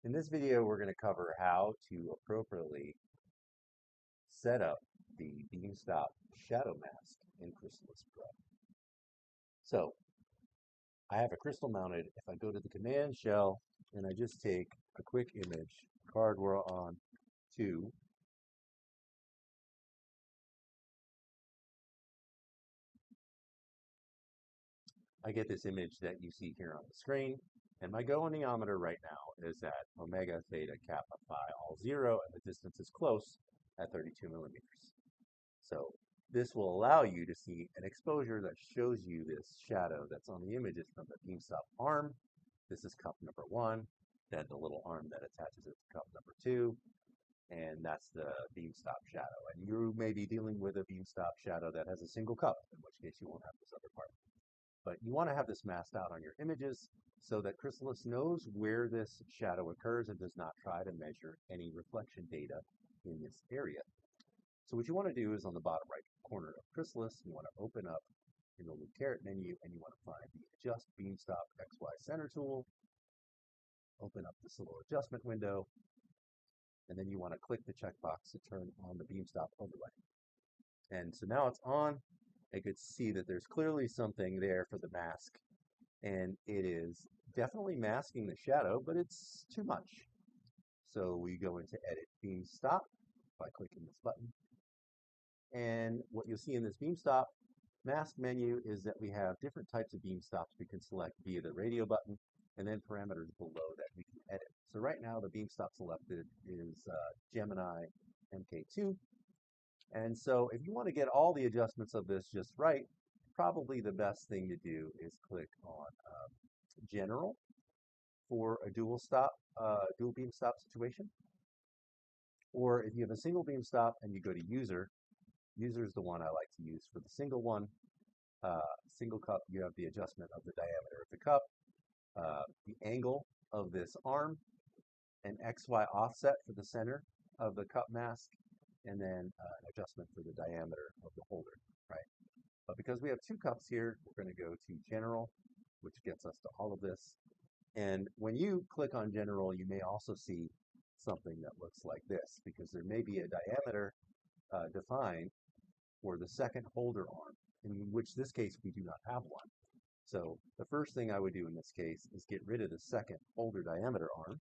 In this video, we're going to cover how to appropriately set up the beam-stop shadow mask in CrysAlisᴾṕroe. So I have a crystal mounted. If I go to the command shell and I just take a quick image, card we're on 2, I get this image that you see here on the screen. And my goniometer right now is at omega theta kappa phi all 0, and the distance is close at 32 millimeters. So this will allow you to see an exposure that shows you this shadow that's on the images from the beam-stop arm. This is cup number 1, then the little arm that attaches it to cup number 2, and that's the beam-stop shadow. And you may be dealing with a beam-stop shadow that has a single cup, in which case you won't have this other part. But you want to have this masked out on your images so that CrysAlis knows where this shadow occurs and does not try to measure any reflection data in this area. So what you want to do is on the bottom right corner of CrysAlis, you want to open up in the caret menu and you want to find the Adjust Beam-Stop XY Center tool. Open up this little adjustment window, and then you want to click the checkbox to turn on the beam-stop overlay. And so now it's on. I could see that there's clearly something there for the mask, and it is definitely masking the shadow, but it's too much. So we go into Edit Beam Stop by clicking this button, and what you'll see in this Beam Stop mask menu is that we have different types of beam stops we can select via the radio button, and then parameters below that we can edit. So right now the beam stop selected is Gemini MK2. And so if you want to get all the adjustments of this just right, probably the best thing to do is click on General for a dual beam stop situation. Or if you have a single beam stop and you go to User, User is the one I like to use for the single one. Single cup, you have the adjustment of the diameter of the cup, the angle of this arm, an XY offset for the center of the cup mask, and then an adjustment for the diameter of the holder, right? But because we have 2 cups here, we're going to go to General, which gets us to all of this. And when you click on General, you may also see something that looks like this, because there may be a diameter defined for the second holder arm, in which this case we do not have one. So the first thing I would do in this case is get rid of the second holder diameter arm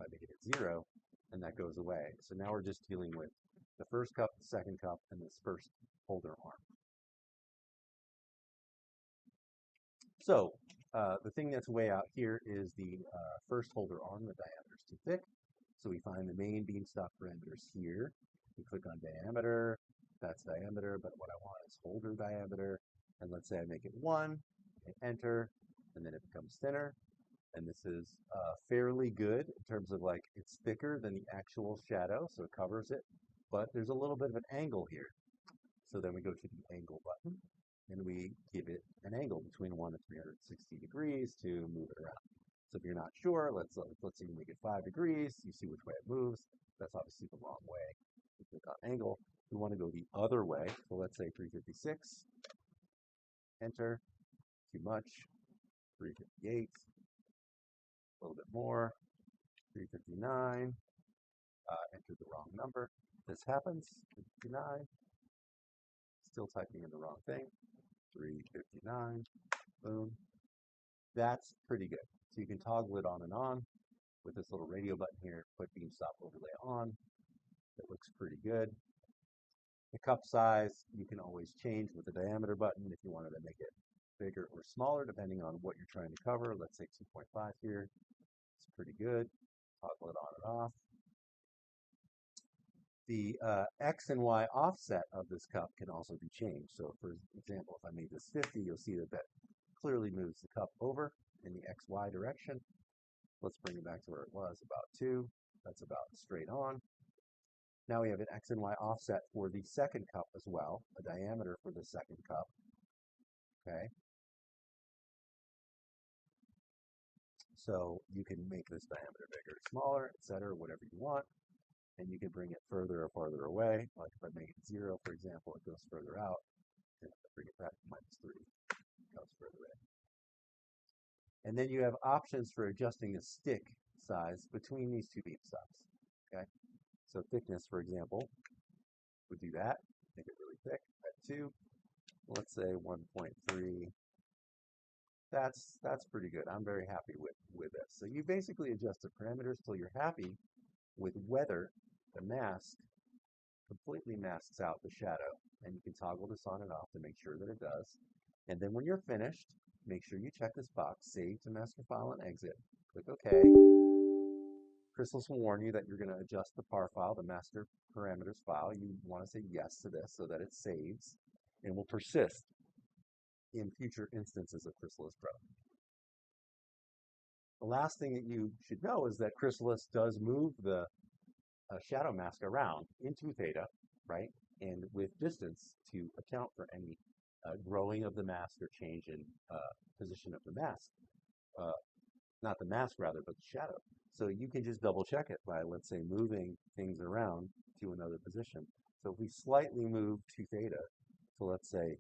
by making it 0, and that goes away. So now we're just dealing with the first cup, the second cup, and this first holder arm. So the thing that's way out here is the first holder arm. The diameter is too thick. So we find the main beam stop parameters here. We click on diameter. That's diameter, but what I want is holder diameter. And let's say I make it 1, and enter, and then it becomes thinner. And this is fairly good in terms of, like, it's thicker than the actual shadow, so it covers it. But there's a little bit of an angle here. So then we go to the angle button, and we give it an angle between 1 and 360 degrees to move it around. So if you're not sure, let's say we make it 5 degrees. You see which way it moves. That's obviously the wrong way. We click on angle. We want to go the other way. So let's say 356. Enter. Too much. 358. A little bit more. 359. Enter the wrong number. This happens. 359. Still typing in the wrong thing. 359. Boom. That's pretty good. So you can toggle it on and on with this little radio button here. Put beam stop overlay on. It looks pretty good. The cup size you can always change with the diameter button if you wanted to make it bigger or smaller depending on what you're trying to cover. Let's say 2.5 here. It's pretty good. Toggle it on and off. The X and Y offset of this cup can also be changed. So for example, if I made this 50, you'll see that that clearly moves the cup over in the XY direction. Let's bring it back to where it was, about 2. That's about straight on. Now we have an X and Y offset for the second cup as well, a diameter for the second cup. Okay. So you can make this diameter bigger, smaller, etc., whatever you want. And you can bring it further or farther away. Like if I make it 0, for example, it goes further out. And if I bring it back to -3, it goes further in. And then you have options for adjusting the stick size between these two beam stops. Okay, so thickness, for example, would do that. Make it really thick at 2. Let's say 1.3. That's pretty good. I'm very happy with this. So you basically adjust the parameters till you're happy with whether the mask completely masks out the shadow. And you can toggle this on and off to make sure that it does. And then when you're finished, make sure you check this box, save to master file and exit. Click OK. CrysAlisᴾřej will warn you that you're going to adjust the par file, the master parameters file. You want to say yes to this so that it saves and will persist in future instances of CrysAlisᴾヂ. The last thing that you should know is that CrysAlis does move the shadow mask around into theta, right? And with distance to account for any growing of the mask or change in position of the mask. Not the mask, rather, but the shadow. So you can just double check it by, let's say, moving things around to another position. So if we slightly move to theta, so let's say,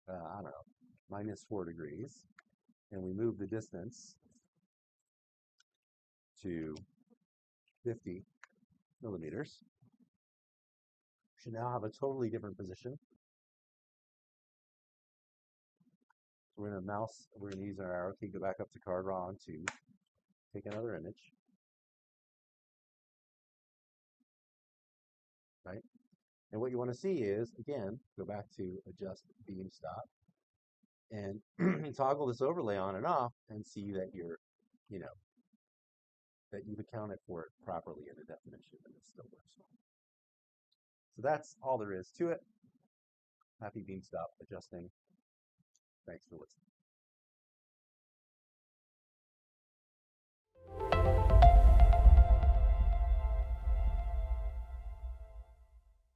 I don't know, -4 degrees, and we move the distance to 50 millimeters, we should now have a totally different position. So we're going to use our arrow key, go back up to card raw on 2, take another image, right? And what you want to see is, again, go back to adjust beam stop and toggle this overlay on and off and see that you're, that you've accounted for it properly in the definition and it still works well. So that's all there is to it. Happy beam stop adjusting. Thanks for listening.